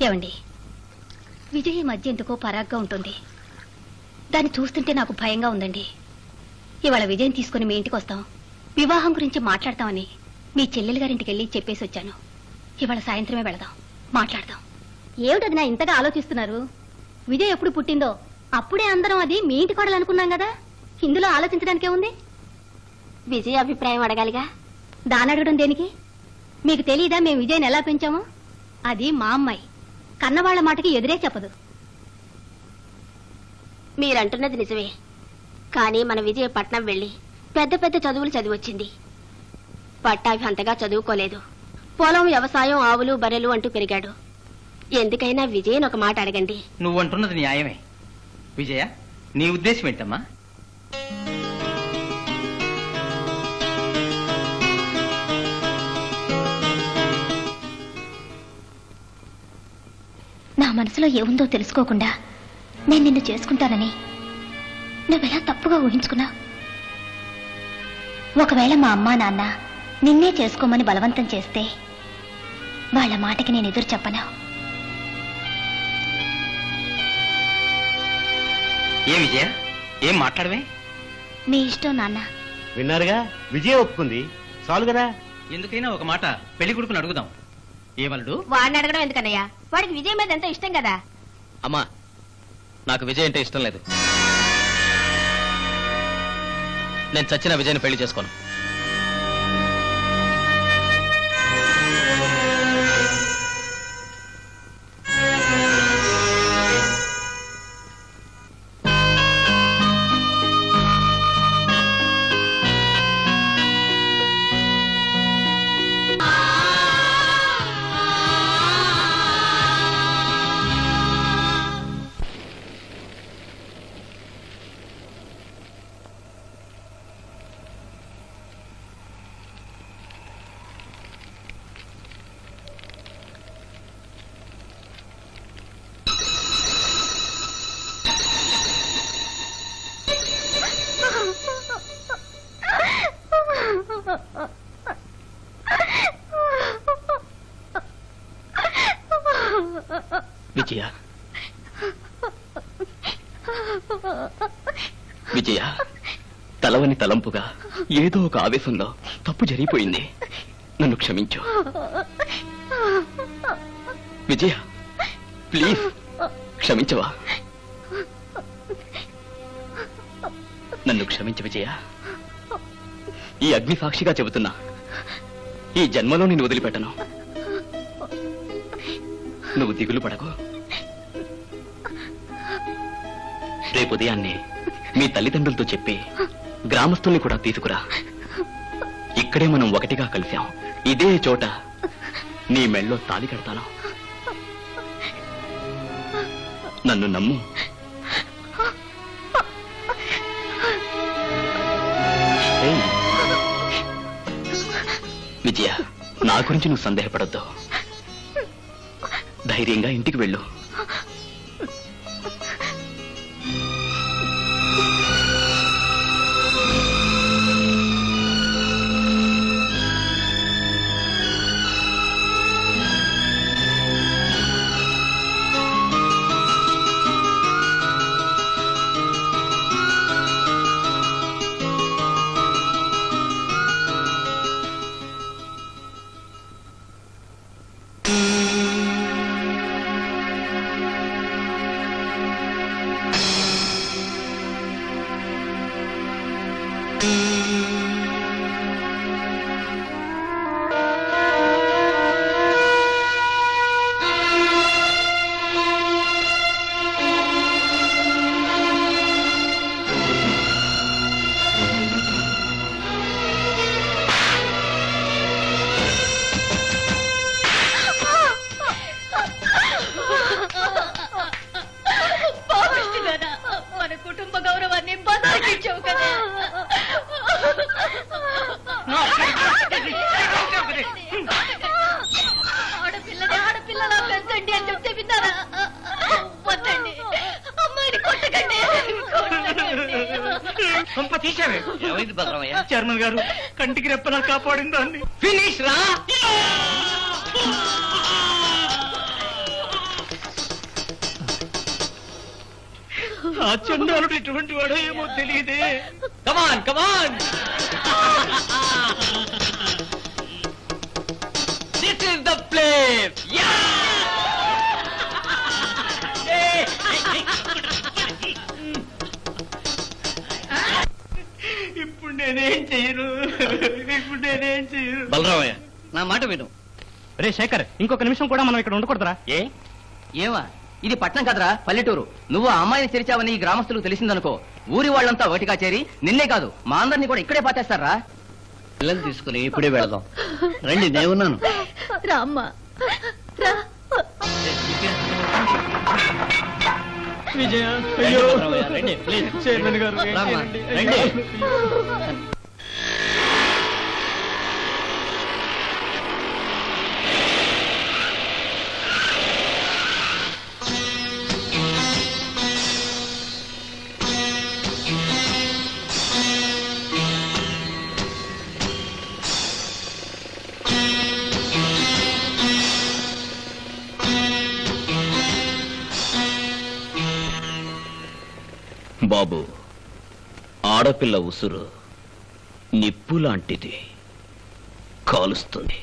ఏమండి, విజయ్ మధ్య ఎందుకో పరాగ్గా ఉంటుంది. దాన్ని చూస్తుంటే నాకు భయంగా ఉందండి. ఇవాళ విజయం తీసుకుని మీ ఇంటికి వస్తాం, వివాహం గురించి మాట్లాడతామని మీ చెల్లెలు గారింటికి వెళ్ళి చెప్పేసి వచ్చాను. ఇవాళ సాయంత్రమే వెళదాం, మాట్లాడదాం. ఏమిటది నా ఇంతగా ఆలోచిస్తున్నారు? విజయ్ ఎప్పుడు పుట్టిందో అప్పుడే అందరం అది మీ ఇంటి కోడలు అనుకున్నాం కదా. ఇందులో ఆలోచించడానికే ఉంది. విజయ్ అభిప్రాయం అడగాలిగా. దాని అడగడం దేనికి? మీకు తెలీదా మేము విజయ్ని ఎలా పెంచామో? అది మా అమ్మాయి, కన్నవాళ్ల మాటకి ఎదురే చెప్పదు. మీరంటున్నది నిజమే, కానీ మన విజయ పట్నం వెళ్లి పెద్ద పెద్ద చదువులు చదివొచ్చింది. పట్టాభి అంతగా చదువుకోలేదు. పొలం, వ్యవసాయం, ఆవులు, బర్రెలు అంటూ పెరిగాడు. ఎందుకైనా విజయన్ ఒక మాట అడగండి. నువ్వంటున్నది న్యాయమే. విజయ, నీ ఉద్దేశం ఏంటమ్మా? నా మనసులో ఏముందో తెలుసుకోకుండా నేను నిన్ను చేసుకుంటానని నువ్వెలా తప్పుగా ఊహించుకున్నావు? ఒకవేళ మా అమ్మా నాన్న నిన్నే చేసుకోమని బలవంతం చేస్తే వాళ్ళ మాటకి నేను ఎదురు చెప్పను. ఏ విజయ, ఏం మాట్లాడవే? మీ ఇష్టం నాన్న. విన్నారుగా, విజయ ఒప్పుకుంది, చాలు కదా. ఎందుకైనా ఒక మాట పెళ్లి కొడుకుని అడుగుదాం. ఏమల్లుడు? వాడిని అడగడం ఎందుకన్నయ్యా? వాడికి విజయ్ మీద ఎంతో ఇష్టం కదా. అమ్మా, నాకు విజయ్ అంటే ఇష్టం లేదు. నేను చచ్చిన విజయ్ని పెళ్లి చేసుకోను. విజయ, విజయ, తలవని తలంపుగా ఏదో ఒక ఆవేశంలో తప్పు జరిగిపోయింది. నన్ను క్షమించు విజయ, ప్లీజ్ క్షమించవా? నన్ను క్షమించు విజయ. ఈ అగ్ని సాక్షిగా చెబుతున్నా, ఈ జన్మలో నేను వదిలిపెట్టను. నువ్వు దిగులు పడకు. రేపు ఉదయాన్నే మీ తల్లిదండ్రులతో చెప్పి గ్రామస్తుల్ని కూడా తీసుకురా. ఇక్కడే మనం ఒకటిగా కలిశాం. ఇదే చోట నీ మెళ్ళో తాళి కడతాను. నన్ను నమ్ము. విజయ, నా గురించి నువ్వు సందేహపడొద్దు. ధైర్యంగా ఇంటికి వెళ్ళు. చైర్మన్ గారు కంటికి రెప్పలా కాపాడింది దాన్ని. ఫినిష్ రా. ఆ చండాలుడు ఇటువంటి వాడో ఏమో తెలియదే. కమాన్ కమాన్, దిస్ ఇస్ ద ప్లేస్. ఇప్పుడు నేనేం చెయ్యను, ఇప్పుడు నేనేం చెయ్యను. బలరామయ్య, నా మాట విను. రే శేఖర్, ఇంకొక నిమిషం కూడా మనం ఇక్కడ ఉండకూడదురా. ఏమా, ఇది పట్నం కదరా, పల్లెటూరు. నువ్వు ఆ అమ్మాయిని చేర్చావని ఈ గ్రామస్తులకు తెలిసిందనుకో, ఊరి వాళ్ళంతా ఒకటిగా చేరి నిన్నే కాదు మా అందరినీ కూడా ఇక్కడే పాతేస్తారా. పిల్లలు తీసుకుని ఇప్పుడే వెళదాం. రండి, నేనున్నాను. రామ్మా రా. విజయ, అయ్యో. రండి, ప్లీజ్. చైర్మన్ గారు, రామ్మా, రండి. బాబు, ఆడపిల్ల ఉసురు నిప్పు లాంటిది, కాలుస్తుంది.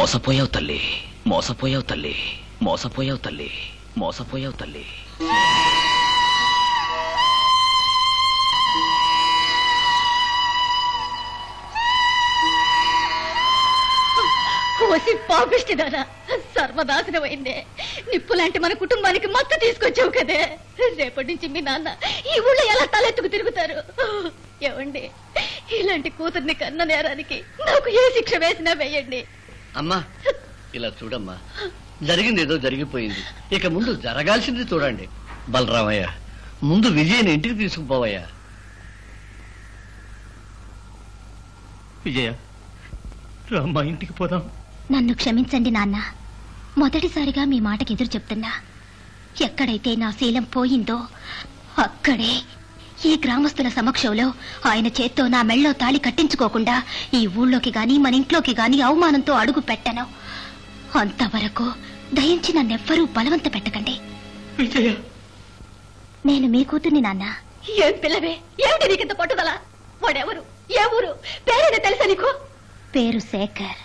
మోసపోయావు తల్లి, మోసపోయావు తల్లి, మోసపోయావు తల్లి, మోసపోయావు తల్లి. కోసి పాపిష్టిదానా, సర్వనాశనమైందే. నిప్పు లాంటి మన కుటుంబానికి మత్తు తీసుకొచ్చావు కదే. రేపటి నుంచి మీ నాన్న ఈ ఊళ్ళో ఎలా తలెత్తుకు తిరుగుతారు? ఏమండి, ఇలాంటి కూతుర్ని కన్న నేరానికి నాకు ఏ శిక్ష వేసినా వేయండి. అమ్మా ఇలా చూడమ్మా, జరిగింది ఏదో జరిగిపోయింది, ఇక ముందు జరగాల్సింది చూడండి. బలరామయ్య, ముందు విజయని ఇంటికి తీసుకుపోవయ్యా. విజయ, రామ్మా, ఇంటికి పోదాం. నన్ను క్షమించండి నాన్న, మొదటిసారిగా మీ మాటకి ఎదురు చెప్తున్నా. ఎక్కడైతే నా శీలం పోయిందో అక్కడే ఈ గ్రామస్తుల సమక్షంలో ఆయన చేత్తో నా మెళ్ళో తాళి కట్టించుకోకుండా ఈ ఊళ్ళోకి గాని మన ఇంట్లోకి గాని అవమానంతో అడుగు పెట్టను. అంతవరకు దయించి నన్నెవ్వరూ బలవంత పెట్టకండి. విజయ, నేను మీ కూతుర్ని నాన్న. ఏం పిల్లవే, ఏమిటి నీకింత పట్టుదల? వాడెవరు, ఏ ఊరు, పేరేదో తెలుసా నీకు? పేరు శేఖర్,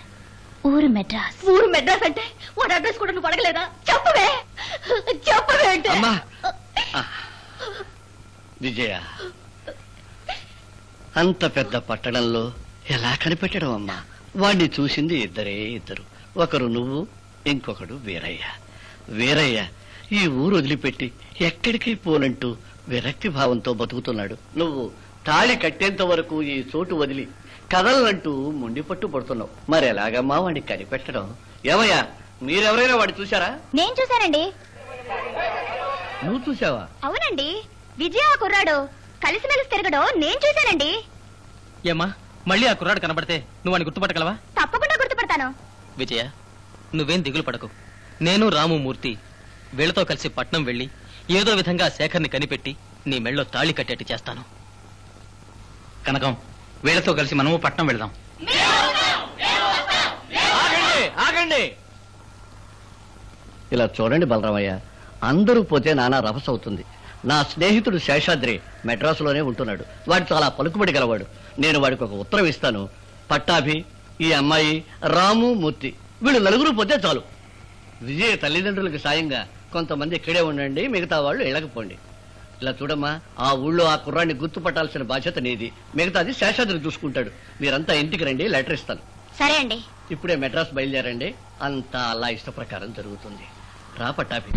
ఊరు మెడ్రాస్. ఊరు మెడ్రాస్ అంటే వాడు అడ్రస్ కూడా నువ్వు అడగలేదా? చెప్పవే, చెప్పవే అంటే. అమ్మా విజయ, అంత పెద్ద పట్టణంలో ఎలా కనిపెట్టడం అమ్మా? వాడిని చూసింది ఇద్దరు, ఒకరు నువ్వు, ఇంకొకడు వీరయ్య. వీరయ్య ఈ ఊరు వదిలిపెట్టి ఎక్కడికి పోనంటూ విరక్తి భావంతో బతుకుతున్నాడు. నువ్వు తాళి కట్టేంత వరకు ఈ చోటు వదిలి కదలంటూ మొండి పట్టు పడుతున్నావు. మరి ఎలాగమ్మా వాడిని కనిపెట్టడం? ఏమయ్యా, మీరెవరైనా వాడిని చూశారా? నేను చూశానండి. నువ్వు చూసావా? అవునండి, విజయ కుర్రాడు కలిసిమెలిసి తిరగడం నేను చూశానండి. ఏమ్మా, మళ్ళీ ఆ కుర్రాడు కనబడితే నువ్వు అని గుర్తుపట్టగలవా? తప్పకుండా గుర్తుపడతాను. విజయ, నువ్వేం దిగులు పడకు. నేను రాము, మూర్తి వీళ్లతో కలిసి పట్నం వెళ్లి ఏదో విధంగా శేఖర్ని కనిపెట్టి నీ మెళ్ళో తాళి కట్టేట్టు చేస్తాను. కనకం, వీళ్లతో కలిసి మనము పట్నం వెళ్దాం. ఆగండి. ఇలా చూడండి బలరామయ్య, అందరూ పోతే నానా రభస అవుతుంది. నా స్నేహితుడు శేషాద్రి మెడ్రాసులోనే ఉంటున్నాడు. వాడు చాలా పలుకుబడి గలవాడు. నేను వాడికి ఒక ఉత్తరం ఇస్తాను. పట్టాభి, ఈ అమ్మాయి, రాము, మూర్తి వీళ్ళు నలుగురు పోతే చాలు. విజయ తల్లిదండ్రులకు సాయంగా కొంతమంది ఇక్కడే ఉండండి, మిగతా వాళ్ళు ఇళ్ళకపోండి. ఇలా చూడమ్మా, ఆ ఊళ్ళో ఆ కుర్రాన్ని గుర్తుపట్టాల్సిన బాధ్యత నీది. మిగతాది శేషాద్రి చూసుకుంటాడు. మీరంతా ఇంటికి రండి, లెటర్ ఇస్తాను. సరే అండి. ఇప్పుడే మెడ్రాస్ బయలుదేరండి. అంతా అలా ఇష్ట ప్రకారం జరుగుతుంది. రా పట్టాభి.